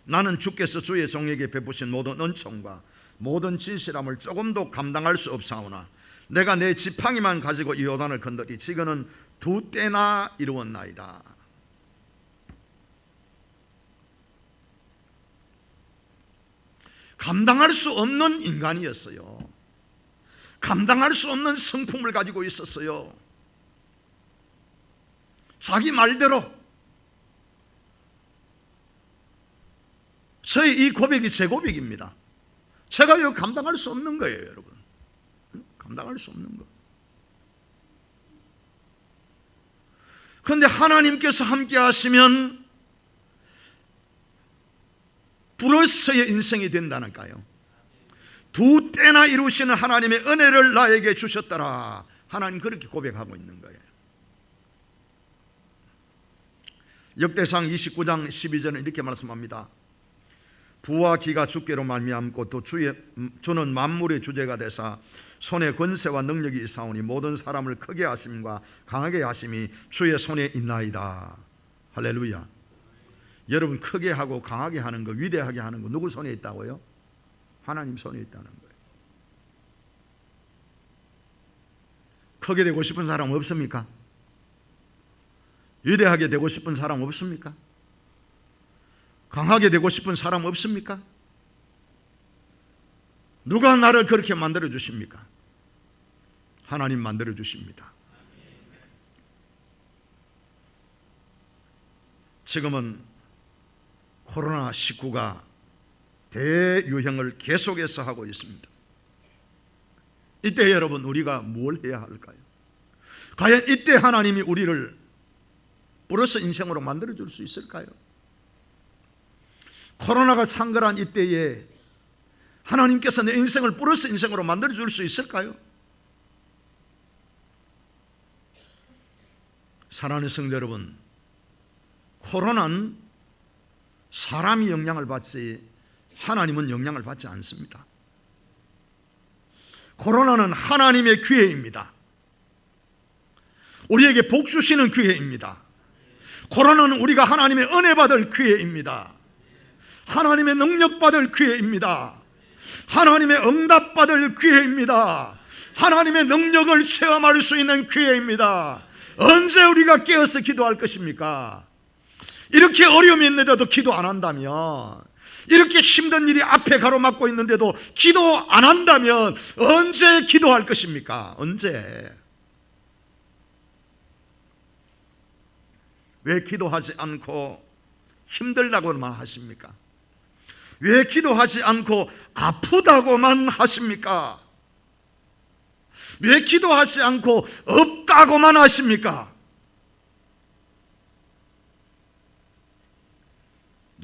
나는 주께서 주의 종에게 베푸신 모든 은총과 모든 진실함을 조금도 감당할 수 없사오나 내가 내 지팡이만 가지고 이 요단을 건너리 지금은 2때나 이루었나이다. 감당할 수 없는 인간이었어요. 감당할 수 없는 성품을 가지고 있었어요. 자기 말대로 저의 이 고백이 제 고백입니다. 제가 이거 감당할 수 없는 거예요, 여러분. 감당할 수 없는 거. 그런데 하나님께서 함께 하시면 플러스의 인생이 된다니까요. 두 때나 이루시는 하나님의 은혜를 나에게 주셨더라. 하나님 그렇게 고백하고 있는 거예요. 역대상 29장 12절은 이렇게 말씀합니다. 부와 기가 주께로 말미암고 또 주는 만물의 주제가 되사 손에 권세와 능력이 있사오니 모든 사람을 크게 하심과 강하게 하심이 주의 손에 있나이다. 할렐루야. 여러분, 크게 하고 강하게 하는 거, 위대하게 하는 거 누구 손에 있다고요? 하나님 손에 있다는 거예요. 크게 되고 싶은 사람 없습니까? 위대하게 되고 싶은 사람 없습니까? 강하게 되고 싶은 사람 없습니까? 누가 나를 그렇게 만들어 주십니까? 하나님 만들어 주십니다. 지금은 코로나19가 대유행을 계속해서 하고 있습니다. 이때 여러분, 우리가 뭘 해야 할까요? 과연 이때 하나님이 우리를 플러스 인생으로 만들어 줄 수 있을까요? 코로나가 창궐한 이때에 하나님께서 내 인생을 플러스 인생으로 만들어 줄 수 있을까요? 사랑하는 성도 여러분, 코로나는 사람이 영향을 받지 하나님은 영향을 받지 않습니다. 코로나는 하나님의 기회입니다. 우리에게 복 주시는 기회입니다. 코로나는 우리가 하나님의 은혜 받을 기회입니다. 하나님의 능력 받을 기회입니다. 하나님의 응답 받을 기회입니다. 하나님의 능력을 체험할 수 있는 기회입니다. 언제 우리가 깨어서 기도할 것입니까? 이렇게 어려움이 있는데도 기도 안 한다면, 이렇게 힘든 일이 앞에 가로막고 있는데도 기도 안 한다면 언제 기도할 것입니까? 언제? 왜 기도하지 않고 힘들다고만 하십니까? 왜 기도하지 않고 아프다고만 하십니까? 왜 기도하지 않고 없다고만 하십니까?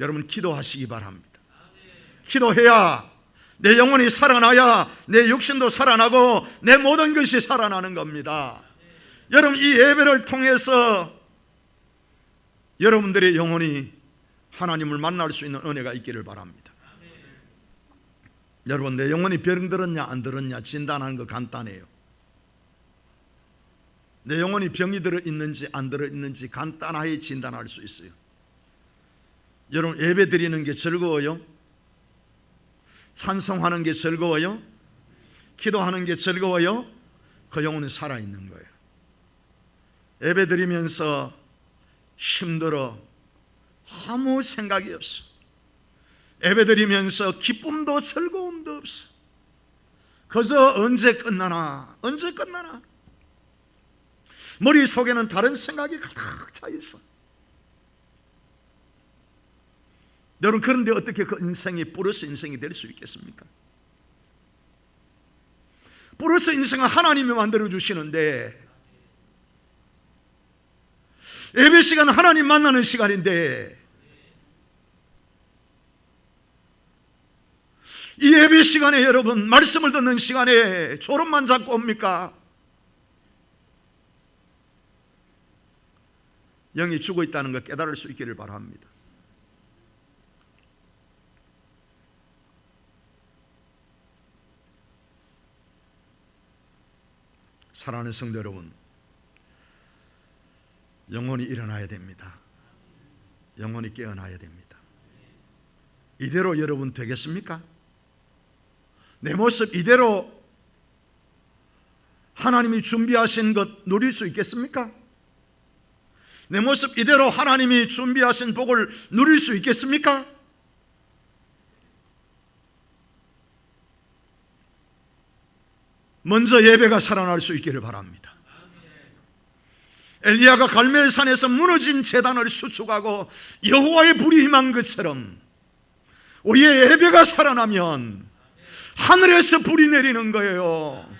여러분, 기도하시기 바랍니다. 기도해야 내 영혼이 살아나야 내 육신도 살아나고 내 모든 것이 살아나는 겁니다. 여러분, 이 예배를 통해서 여러분들의 영혼이 하나님을 만날 수 있는 은혜가 있기를 바랍니다. 여러분, 내 영혼이 병 들었냐 안 들었냐 진단하는 거 간단해요. 내 영혼이 병이 들어있는지 안 들어있는지 간단하게 진단할 수 있어요. 여러분, 예배 드리는 게 즐거워요? 찬송하는 게 즐거워요? 기도하는 게 즐거워요? 그 영혼은 살아있는 거예요. 예배 드리면서 힘들어, 아무 생각이 없어. 예배 드리면서 기쁨도 즐거움도 없어. 그저 언제 끝나나, 언제 끝나나. 머릿속에는 다른 생각이 가득 차 있어. 여러분, 그런데 어떻게 그 인생이 플러스 인생이 될 수 있겠습니까? 플러스 인생은 하나님이 만들어 주시는데, 예배 시간은 하나님 만나는 시간인데, 이 예배 시간에 여러분, 말씀을 듣는 시간에 졸음만 잡고 옵니까? 영이 죽어 있다는 걸 깨달을 수 있기를 바랍니다. 사랑하는 성도 여러분, 영혼이 일어나야 됩니다. 영혼이 깨어나야 됩니다. 이대로 여러분 되겠습니까? 내 모습 이대로 하나님이 준비하신 것 누릴 수 있겠습니까? 내 모습 이대로 하나님이 준비하신 복을 누릴 수 있겠습니까? 먼저 예배가 살아날 수 있기를 바랍니다. 엘리야가 갈멜산에서 무너진 제단을 수축하고 여호와의 불이 임한 것처럼 우리의 예배가 살아나면 하늘에서 불이 내리는 거예요.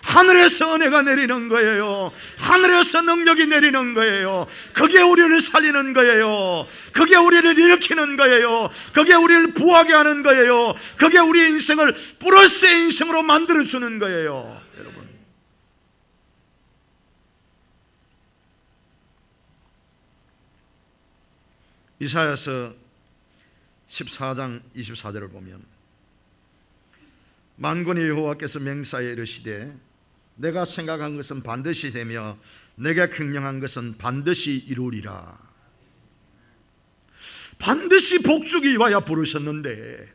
하늘에서 은혜가 내리는 거예요. 하늘에서 능력이 내리는 거예요. 그게 우리를 살리는 거예요. 그게 우리를 일으키는 거예요. 그게 우리를 부하게 하는 거예요. 그게 우리의 인생을 플러스의 인생으로 만들어주는 거예요. 여러분, 이사야서 14장 24절을 보면 만군의 여호와께서 맹세하여 이르시되 내가 생각한 것은 반드시 되며 내가 경영한 것은 반드시 이루리라. 반드시 복주기 위하여 부르셨는데,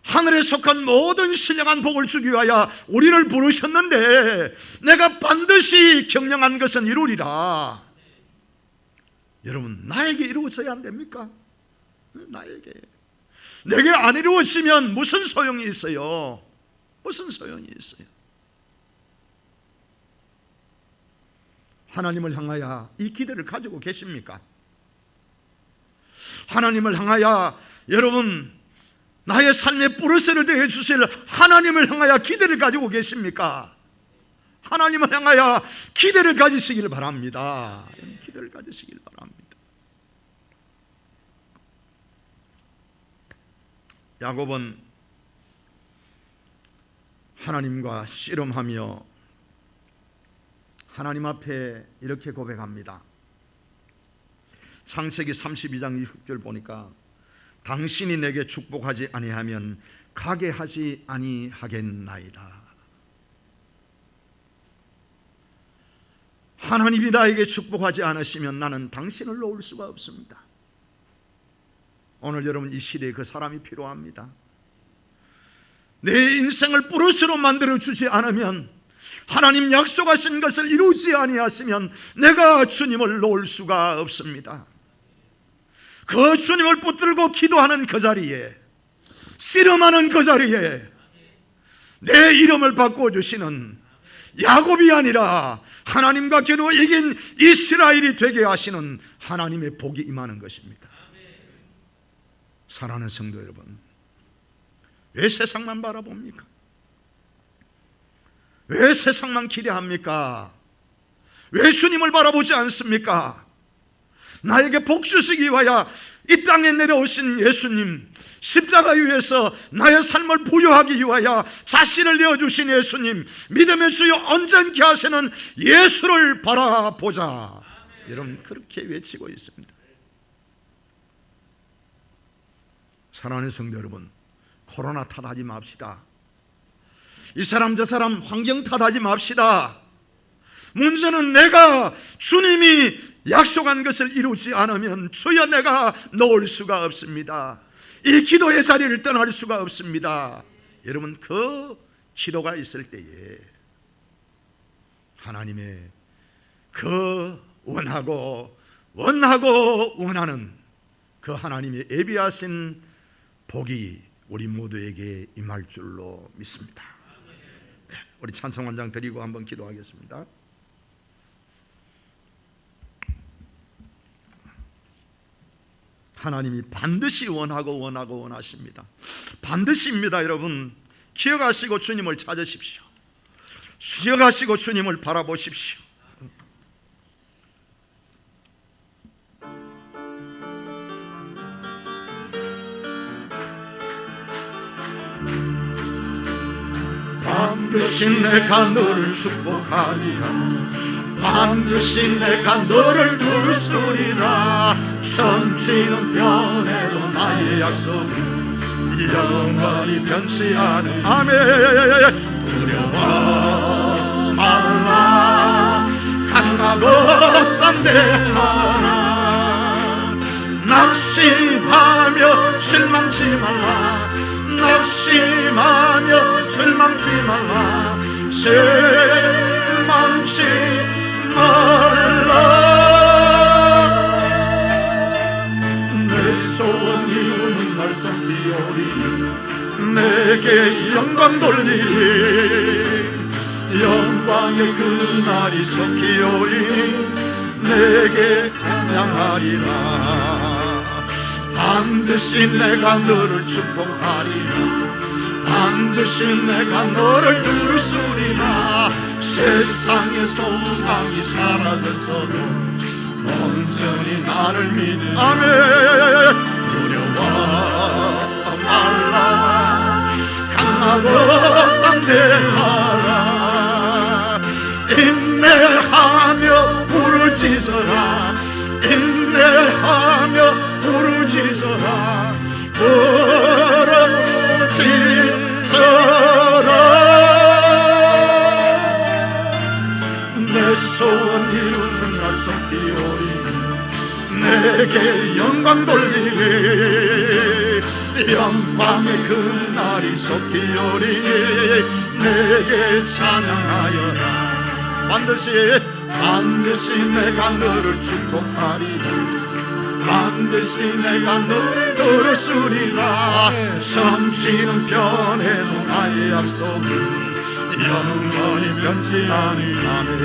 하늘에 속한 모든 신령한 복을 주기 위하여 우리를 부르셨는데 내가 반드시 경영한 것은 이루리라. 여러분, 나에게 이루어져야 안 됩니까? 나에게. 내게 안 이루어지면 무슨 소용이 있어요? 무슨 소용이 있어요? 하나님을 향하여 이 기대를 가지고 계십니까? 하나님을 향하여 여러분 나의 삶의 뿌리새를 대해 주실 하나님을 향하여 기대를 가지고 계십니까? 하나님을 향하여 기대를 가지시기를 바랍니다. 기대를 가지시기를 바랍니다. 야곱은 하나님과 씨름하며 하나님 앞에 이렇게 고백합니다. 창세기 32장 20절 보니까 당신이 내게 축복하지 아니하면 가게 하지 아니하겠나이다. 하나님이 나에게 축복하지 않으시면 나는 당신을 놓을 수가 없습니다. 오늘 여러분, 이 시대에 그 사람이 필요합니다. 내 인생을 뿌릇으로 만들어 주지 않으면, 하나님 약속하신 것을 이루지 아니하시면 내가 주님을 놓을 수가 없습니다. 그 주님을 붙들고 기도하는 그 자리에, 씨름하는 그 자리에 내 이름을 바꿔주시는 야곱이 아니라 하나님과 기도 이긴 이스라엘이 되게 하시는 하나님의 복이 임하는 것입니다. 사랑하는 성도 여러분, 왜 세상만 바라봅니까? 왜 세상만 기대합니까? 왜 주님을 바라보지 않습니까? 나에게 복 주시기 위하여 이 땅에 내려오신 예수님, 십자가 위에서 나의 삶을 부유하기 위하여 자신을 내어주신 예수님, 믿음의 주여 온전케 하시는 예수를 바라보자. 여러분, 그렇게 외치고 있습니다. 사랑하는 성도 여러분, 코로나 탓하지 맙시다. 이 사람 저 사람 환경 탓하지 맙시다. 문제는 내가 주님이 약속한 것을 이루지 않으면 주여 내가 놓을 수가 없습니다. 이 기도의 자리를 떠날 수가 없습니다. 여러분, 그 기도가 있을 때에 하나님의 그 원하는 그 하나님의 예비하신 복이 우리 모두에게 임할 줄로 믿습니다. 네, 우리 찬송원장 드리고 한번 기도하겠습니다. 하나님이 반드시 원하십니다. 반드시입니다. 여러분, 기억하시고 주님을 찾으십시오. 기억하시고 주님을 바라보십시오. 반드시 내가 너를 축복하리라. 반드시 내가 너를 부르리라. 천지는 변해도 나의 약속은 영원히 변치 않음. 아멘. 두려워 말라. 강하고 담대하라. 낙심하며 실망치 말라. 낙심하며 실망치 말라. 실망치 말라. 내 소원 이루는 날 섬기오리. 내게 영광 돌리리. 영광의 그날이 섬기오리. 내게 찬양하리라. 반드시 내가 너를 축복하리라. 반드시 내가 너를 들으리라. 세상의 소망이 사라졌어도 온전히 나를 믿으라. 아멘. 두려워 말라. 강하고 담대하라. 인내하며 부르짖어라. 인내하며 부르짖어라. 내 소원 이루는 날 속히오리니 내게 영광 돌리리. 영광의 그날이 속히오리니 내게 찬양하여라. 반드시 내가 너를 축복하리라. 반드시 내가 너를 들으리라. 성취는 변해도 나의 약속은 영원히 변치 아니하네.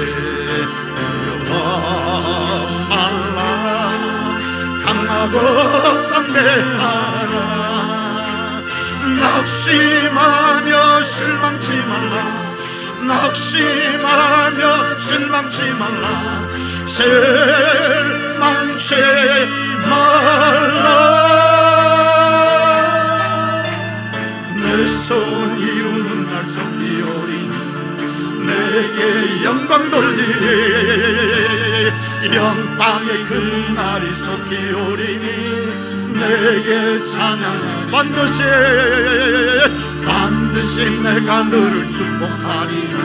두려워 말라. 강하고 담대하라. 낙심하며 실망치 말라. 낙심하며 실망치 말라. 실망치 말라. 내 소원 이루는 날 속히오리니 내게 영광 돌리리. 영광의 그날이 속히오리니 내게 찬양하리. 반드시 내가 너를 축복하리라.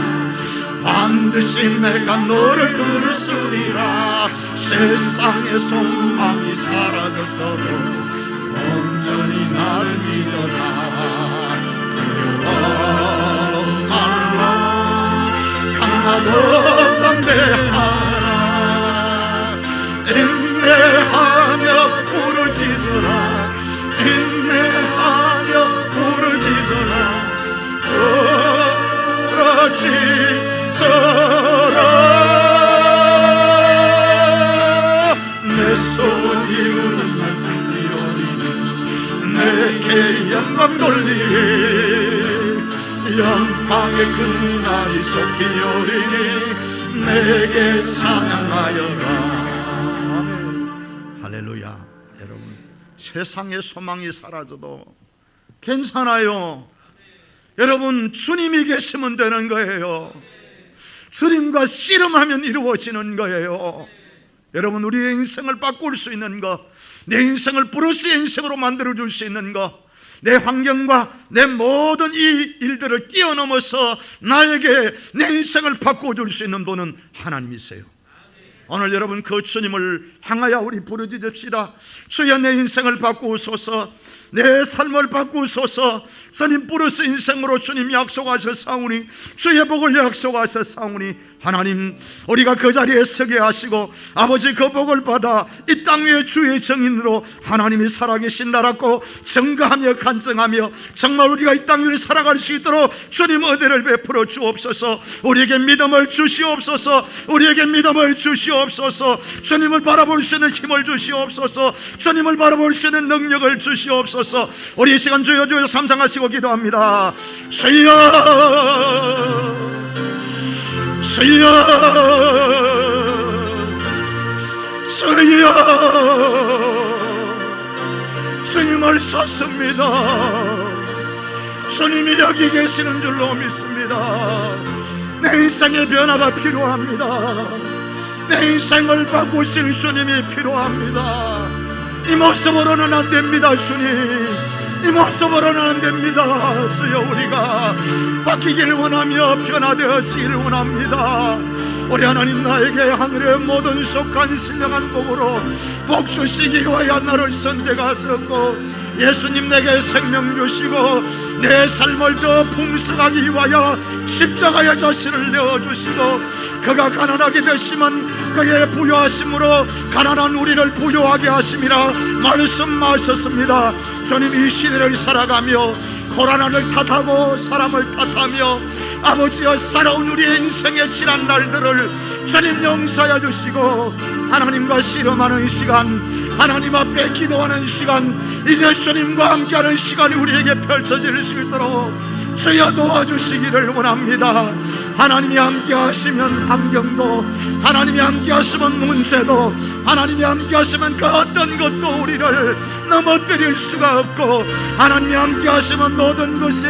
반드시 내가 너를 들으리라. 세상의 소망이 사라졌어도 온전히 나를 믿어라. 두려워 말라. 강하고 담대하라. 인내하며 부르짖어라. 인내하며 부르짖어라. 부르짖어라. 내 소원 이루는 날 속히오리니 내게 영광 돌리리. 영광의 그날이 속히오리니 내게 찬양하여라. 할렐루야. 여러분, 세상의 소망이 사라져도 괜찮아요. 여러분, 주님이 계시면 되는 거예요. 주님과 씨름하면 이루어지는 거예요. 여러분, 우리의 인생을 바꿀 수 있는 것, 내 인생을 브루스의 인생으로 만들어줄 수 있는 것, 내 환경과 내 모든 이 일들을 뛰어넘어서 나에게 내 인생을 바꿔줄 수 있는 분은 하나님이세요. 오늘 여러분, 그 주님을 향하여 우리 부르짖읍시다. 주여, 내 인생을 바꾸소서. 내 삶을 바꾸소서. 주님 브루스 인생으로 주님 약속하셨사오니, 주의 복을 약속하셨사오니, 하나님, 우리가 그 자리에 서게 하시고 아버지 그 복을 받아 이 땅 위에 주의 증인으로 하나님이 살아계신다라고 증거하며 간증하며 정말 우리가 이 땅 위를 살아갈 수 있도록 주님 은혜를 베풀어 주옵소서. 우리에게 믿음을 주시옵소서. 우리에게 믿음을 주시옵소서. 주님을 바라볼 수 있는 힘을 주시옵소서. 주님을 바라볼 수 있는 능력을 주시옵소서. 우리 이 시간 주여 주여 삼창하시고 기도합니다. 주여, 주여, 주여, 주님을 찾습니다. 주님이 여기 계시는 줄로 믿습니다. 내 인생의 변화가 필요합니다. 내 인생을 바꾸실 주님이 필요합니다. 이 모습으로는 안 됩니다. 주님, 이 모습으로는 안 됩니다. 주여, 우리가 바뀌길 원하며 변화되어지길 원합니다. 우리 하나님, 나에게 하늘의 모든 속한 신령한 복으로 복 주시기 위하여 나를 선택하셨고, 예수님 내게 생명 주시고 내 삶을 더 풍성하기 위하여 십자가의 자신을 내어주시고, 그가 가난하게 되시면 그의 부유하심으로 가난한 우리를 부유하게 하심이라 말씀하셨습니다. 주님, 이 시대를 살아가며 고난을 탓하고 사람을 탓하며 아버지여 살아온 우리의 인생의 지난 날들을 주님 용서해 주시고 하나님과 씨름하는 시간, 하나님 앞에 기도하는 시간, 이제 주님과 함께하는 시간이 우리에게 펼쳐질 수 있도록 주여 도와주시기를 원합니다. 하나님이 함께 하시면 환경도, 하나님이 함께 하시면 문제도, 하나님이 함께 하시면 그 어떤 것도 우리를 넘어뜨릴 수가 없고, 하나님이 함께 하시면 모든 것이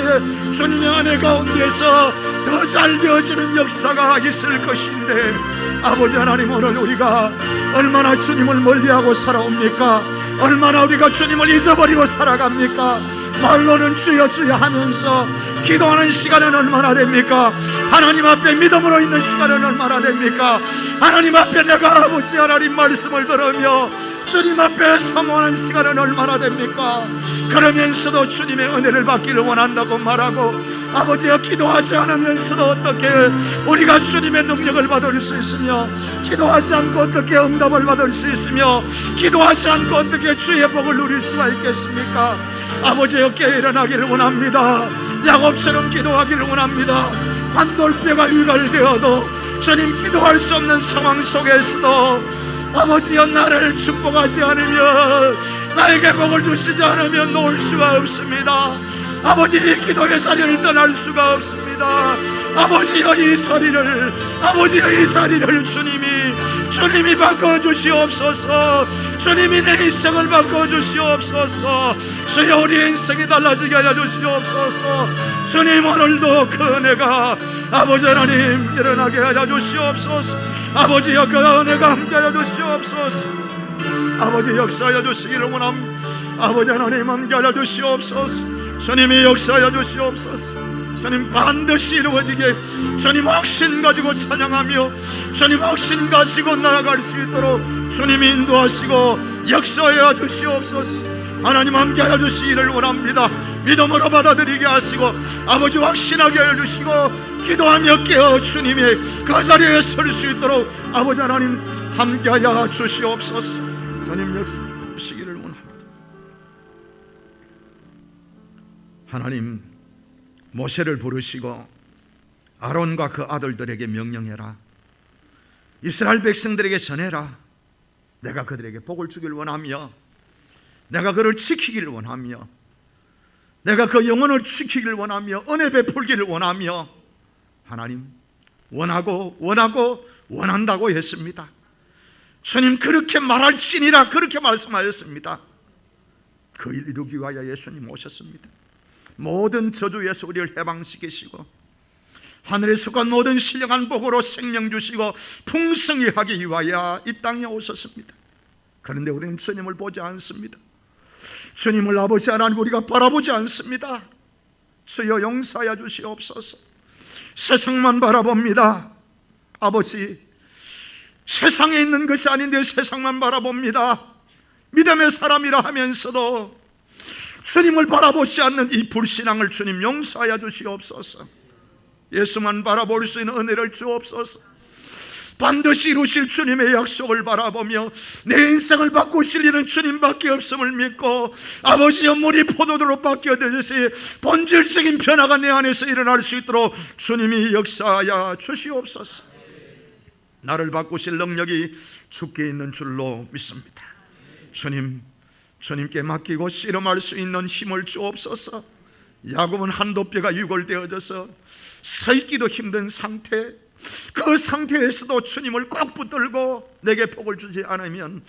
주님의 은혜 가운데서 더 잘 되어지는 역사가 있을 것인데, 아버지 하나님, 오늘 우리가 얼마나 주님을 멀리하고 살아옵니까? 얼마나 우리가 주님을 잊어버리고 살아갑니까? 말로는 주여 주여 하면서 기도하는 시간은 얼마나 됩니까? 하나님 앞에 믿음으로 있는 시간은 얼마나 됩니까? 하나님 앞에 내가 아버지 하나님 말씀을 들으며 주님 앞에 사모하는 시간은 얼마나 됩니까? 그러면서도 주님의 은혜를 받기를 원한다고 말하고, 아버지여 기도하지 않으면서도 어떻게 우리가 주님의 능력을 받을 수 있으며, 기도하지 않고 어떻게 응답을 받을 수 있으며, 기도하지 않고 어떻게 주의 복을 누릴 수가 있겠습니까? 아버지여 깨어나기를 원합니다. 야곱처럼 기도하기를 원합니다. 환돌뼈가 유갈되어도 주님 기도할 수 없는 상황 속에서도 아버지여 나를 축복하지 않으면, 나에게 복을 주시지 않으면 놓을 수가 없습니다. 아버지, 기도의 자리를 떠날 수가 없습니다. 아버지여 이 자리를, 아버지여 이 자리를 주님이 바꿔주시옵소서. 주님이 내 인생을 바꿔주시옵소서. 주여 우리의 인생이 달라지게 하여 주시옵소서. 주님, 오늘도 그 은혜가 아버지 하나님 일어나게 하여 주시옵소서. 아버지여 그 은혜가 함께 하여 주시옵소서. 아버지 역사하여 주시기를 원합니다. 아버지 하나님 함께 하여 주시옵소서. 주님이 역사하여 주시옵소서. 주님 반드시 이루어지게 주님 확신 가지고 찬양하며 주님 확신 가지고 나아갈 수 있도록 주님이 인도하시고 역사하여 주시옵소서. 하나님 함께하여 주시기를 원합니다. 믿음으로 받아들이게 하시고 아버지 확신하게 하여 주시고 기도하며 깨어 주님의 그 자리에 설 수 있도록 아버지 하나님 함께하여 주시옵소서. 주님 역사하시기를 원합니다. 하나님, 모세를 부르시고 아론과 그 아들들에게 명령해라. 이스라엘 백성들에게 전해라. 내가 그들에게 복을 주길 원하며, 내가 그를 지키기를 원하며, 내가 그 영혼을 지키기를 원하며, 은혜 베풀기를 원하며, 하나님 원한다고 했습니다. 주님 그렇게 말할지니라 그렇게 말씀하셨습니다. 그 일 이루기 위하여 예수님 오셨습니다. 모든 저주에서 우리를 해방시키시고 하늘에 속한 모든 신령한 복으로 생명 주시고 풍성히 하기 위하여 이 땅에 오셨습니다. 그런데 우리는 주님을 보지 않습니다. 주님을 아버지 하나님 우리가 바라보지 않습니다. 주여 용서하여 주시옵소서. 세상만 바라봅니다. 아버지, 세상에 있는 것이 아닌데 세상만 바라봅니다. 믿음의 사람이라 하면서도 주님을 바라보지 않는 이 불신앙을 주님 용서하여 주시옵소서. 예수만 바라볼 수 있는 은혜를 주옵소서. 반드시 이루실 주님의 약속을 바라보며 내 인생을 바꾸실 일은 주님밖에 없음을 믿고 아버지여 물이 포도주로 바뀌어지듯이 본질적인 변화가 내 안에서 일어날 수 있도록 주님이 역사하여 주시옵소서. 나를 바꾸실 능력이 주께 있는 줄로 믿습니다. 주님께 맡기고 씨름할 수 있는 힘을 주옵소서. 야곱은 한도뼈가 유골되어져서 서 있기도 힘든 상태, 그 상태에서도 주님을 꼭 붙들고 내게 복을 주지 않으면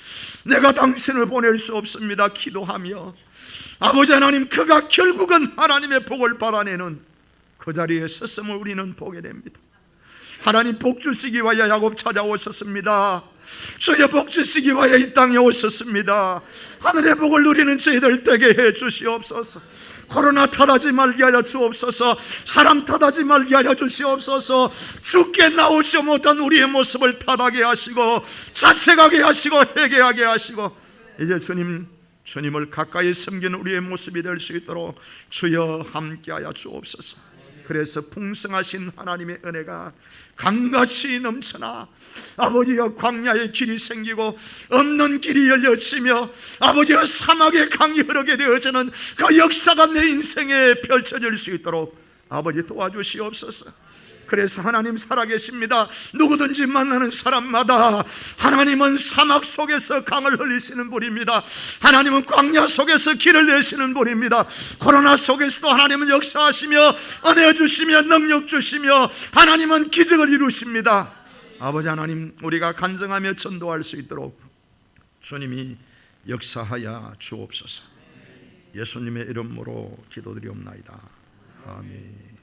내가 당신을 보낼 수 없습니다 기도하며 아버지 하나님, 그가 결국은 하나님의 복을 받아내는 그 자리에 섰음을 우리는 보게 됩니다. 하나님 복 주시기 위하여 야곱 찾아오셨습니다. 주여 복 주시기 위하여 이 땅에 오셨습니다. 하늘의 복을 누리는 저희들 되게 해 주시옵소서. 코로나 탓하지 말게 하여 주옵소서. 사람 탓하지 말게 하여 주시옵소서. 주께 나오지 못한 우리의 모습을 탓하게 하시고 자책하게 하시고 회개하게 하시고 이제 주님을 가까이 섬기는 우리의 모습이 될 수 있도록 주여 함께하여 주옵소서. 그래서 풍성하신 하나님의 은혜가 강같이 넘쳐나 아버지여 광야의 길이 생기고 없는 길이 열려지며 아버지여 사막의 강이 흐르게 되어지는 그 역사가 내 인생에 펼쳐질 수 있도록 아버지 도와주시옵소서. 그래서 하나님 살아계십니다. 누구든지 만나는 사람마다 하나님은 사막 속에서 강을 흘리시는 분입니다. 하나님은 광야 속에서 길을 내시는 분입니다. 코로나 속에서도 하나님은 역사하시며 은혜 주시며 능력 주시며 하나님은 기적을 이루십니다. 아버지 하나님, 우리가 간증하며 전도할 수 있도록 주님이 역사하여 주옵소서. 예수님의 이름으로 기도드리옵나이다. 아멘.